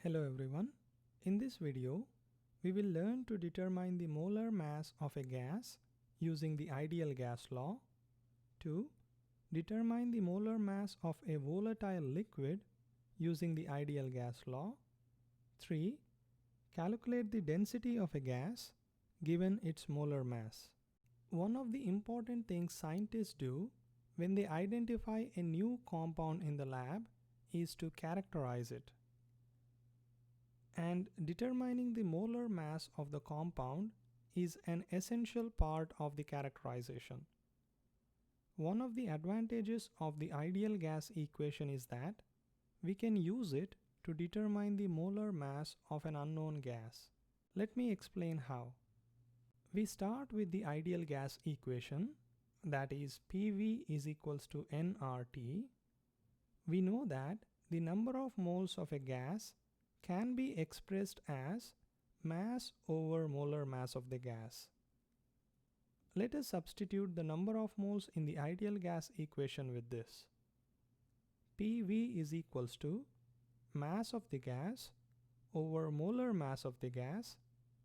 Hello everyone. In this video, we will learn to determine the molar mass of a gas using the ideal gas law. 2. Determine the molar mass of a volatile liquid using the ideal gas law. 3. Calculate the density of a gas given its molar mass. One of the important things scientists do when they identify a new compound in the lab is to characterize it. And determining the molar mass of the compound is an essential part of the characterization. One of the advantages of the ideal gas equation is that we can use it to determine the molar mass of an unknown gas. Let me explain how. We start with the ideal gas equation, that is PV is equals to nRT. We know that the number of moles of a gas can be expressed as mass over molar mass of the gas. Let us substitute the number of moles in the ideal gas equation with this. PV is equals to mass of the gas over molar mass of the gas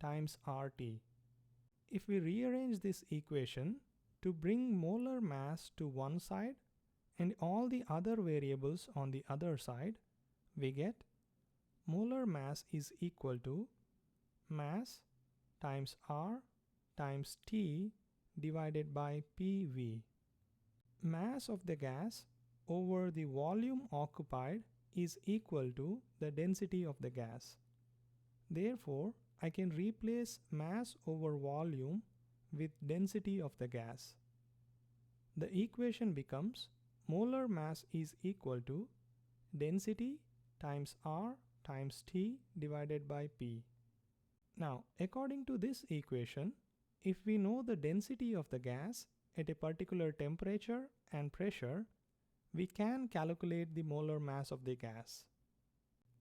times RT. If we rearrange this equation to bring molar mass to one side and all the other variables on the other side, we get molar mass is equal to mass times R times T divided by PV. Mass of the gas over the volume occupied is equal to the density of the gas. Therefore, I can replace mass over volume with density of the gas. The equation becomes molar mass is equal to density times R times T divided by P. Now, according to this equation, if we know the density of the gas at a particular temperature and pressure, we can calculate the molar mass of the gas.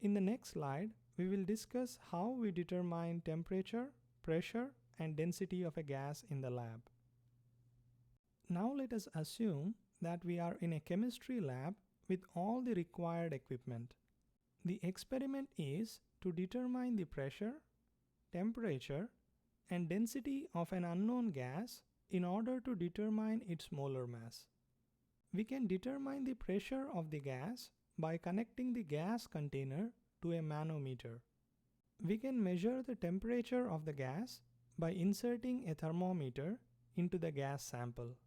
In the next slide, we will discuss how we determine temperature, pressure, and density of a gas in the lab. Now let us assume that we are in a chemistry lab with all the required equipment. The experiment is to determine the pressure, temperature, and density of an unknown gas in order to determine its molar mass. We can determine the pressure of the gas by connecting the gas container to a manometer. We can measure the temperature of the gas by inserting a thermometer into the gas sample.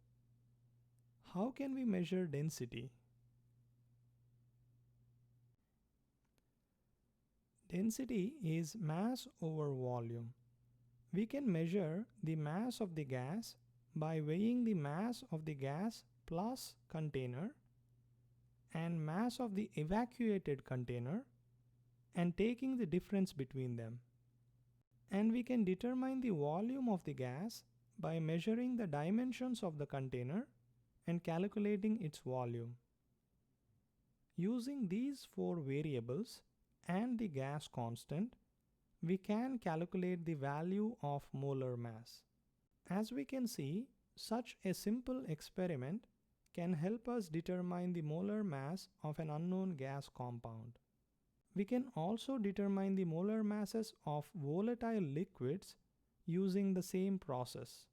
How can we measure density? Density is mass over volume. We can measure the mass of the gas by weighing the mass of the gas plus container and mass of the evacuated container and taking the difference between them. And we can determine the volume of the gas by measuring the dimensions of the container and calculating its volume. Using these four variables and the gas constant, we can calculate the value of molar mass. As we can see, such a simple experiment can help us determine the molar mass of an unknown gas compound. We can also determine the molar masses of volatile liquids using the same process.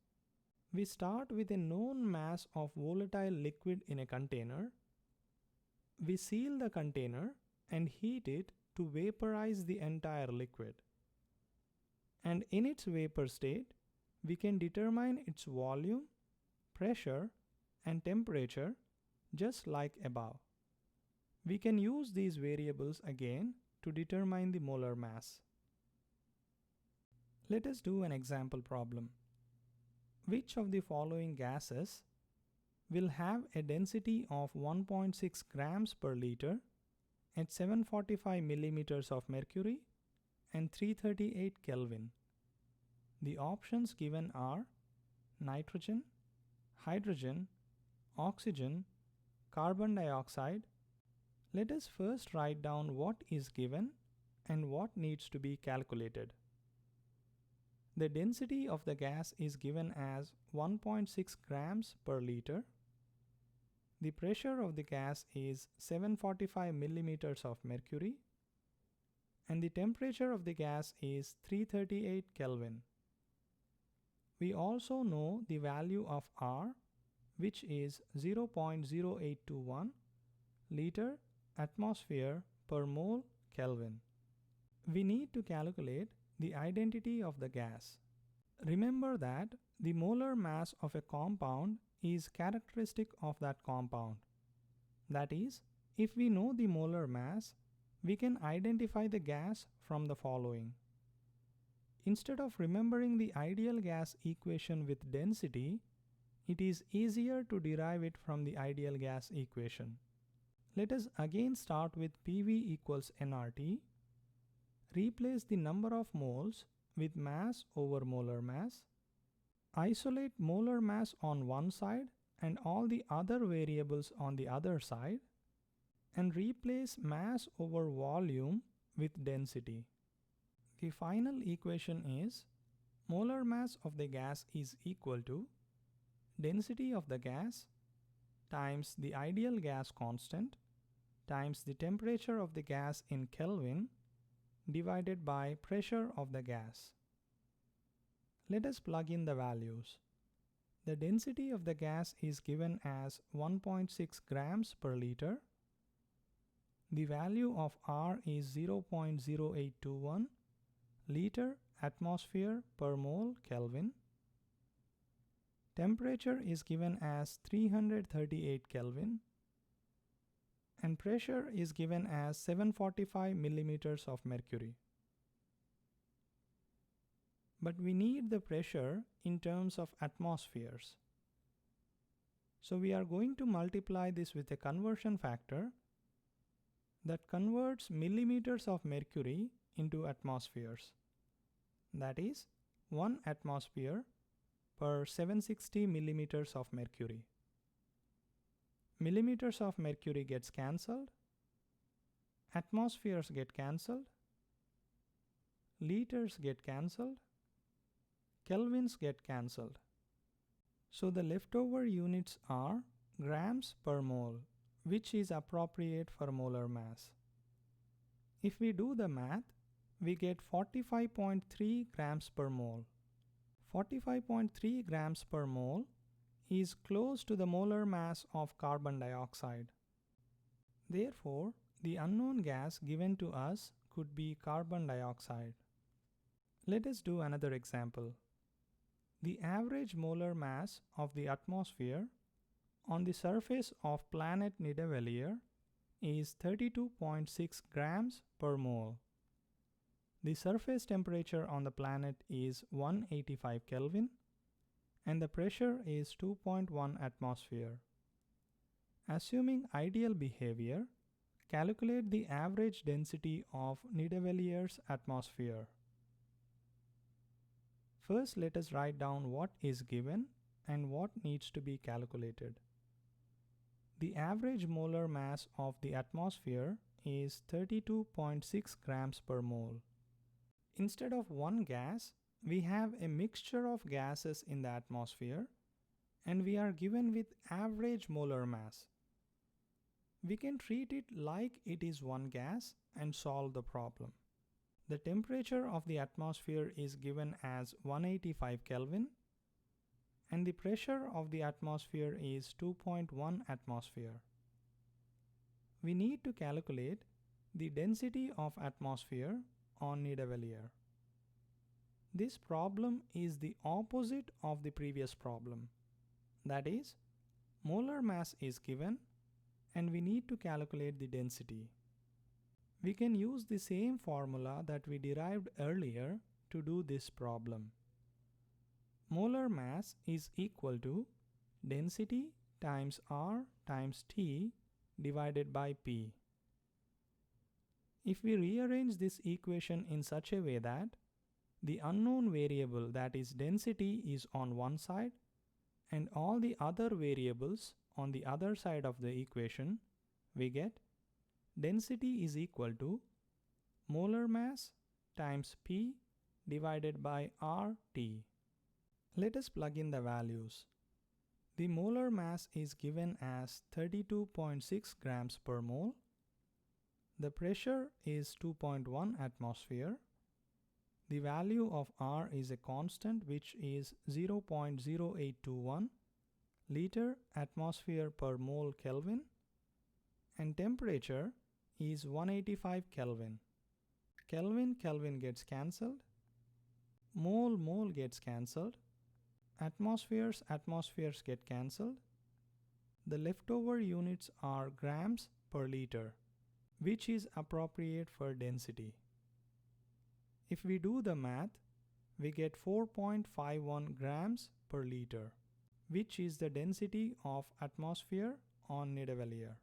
We start with a known mass of volatile liquid in a container. We seal the container and heat it to vaporize the entire liquid. And in its vapor state, we can determine its volume, pressure, and temperature just like above. We can use these variables again to determine the molar mass. Let us do an example problem. Which of the following gases will have a density of 1.6 grams per liter at 745 millimeters of mercury and 338 Kelvin? The options given are nitrogen, hydrogen, oxygen, carbon dioxide. Let us first write down what is given and what needs to be calculated. The density of the gas is given as 1.6 grams per liter. The pressure of the gas is 745 millimeters of mercury. and the temperature of the gas is 338 Kelvin. We also know the value of R, which is 0.0821 liter atmosphere per mole Kelvin. We need to calculate the identity of the gas. Remember that the molar mass of a compound is characteristic of that compound. That is, if we know the molar mass, we can identify the gas from the following. Instead of remembering the ideal gas equation with density, it is easier to derive it from the ideal gas equation. Let us again start with PV equals nRT. Replace the number of moles with mass over molar mass. Isolate molar mass on one side and all the other variables on the other side, and replace mass over volume with density. The final equation is molar mass of the gas is equal to density of the gas times the ideal gas constant times the temperature of the gas in Kelvin divided by pressure of the gas. Let us plug in the values. The density of the gas is given as 1.6 grams per liter. The value of R is 0.0821 liter atmosphere per mole Kelvin. Temperature is given as 338 Kelvin. And pressure is given as 745 millimeters of mercury. But we need the pressure in terms of atmospheres. So we are going to multiply this with a conversion factor that converts millimeters of mercury into atmospheres. That is 1 atmosphere per 760 millimeters of mercury. Millimeters of mercury gets cancelled, atmospheres get cancelled, liters get cancelled, kelvins get cancelled. So the leftover units are grams per mole, which is appropriate for molar mass. If we do the math, we get 45.3 grams per mole. 45.3 grams per mole is close to the molar mass of carbon dioxide. Therefore, the unknown gas given to us could be carbon dioxide. Let us do another example. The average molar mass of the atmosphere on the surface of planet Nidavellir is 32.6 grams per mole. The surface temperature on the planet is 185 Kelvin and the pressure is 2.1 atmosphere. Assuming ideal behavior, calculate the average density of Nidavellier's atmosphere. First, let us write down what is given and what needs to be calculated. The average molar mass of the atmosphere is 32.6 grams per mole. Instead of one gas, we have a mixture of gases in the atmosphere and we are given with average molar mass. We can treat it like it is one gas and solve the problem. The temperature of the atmosphere is given as 185 Kelvin and the pressure of the atmosphere is 2.1 atmosphere. We need to calculate the density of atmosphere on Nidavellir. This problem is the opposite of the previous problem. That is, molar mass is given and we need to calculate the density. We can use the same formula that we derived earlier to do this problem. Molar mass is equal to density times R times T divided by P. If we rearrange this equation in such a way that the unknown variable, that is density, is on one side and all the other variables on the other side of the equation, we get density is equal to molar mass times P divided by RT. Let us plug in the values. The molar mass is given as 32.6 grams per mole. The pressure is 2.1 atmosphere. The value of R is a constant which is 0.0821 liter atmosphere per mole Kelvin, and temperature is 185 Kelvin. Kelvin gets cancelled, mole gets cancelled, atmospheres get cancelled. The leftover units are grams per liter, which is appropriate for density. If we do the math, we get 4.51 grams per liter, which is the density of atmosphere on Nidavellir.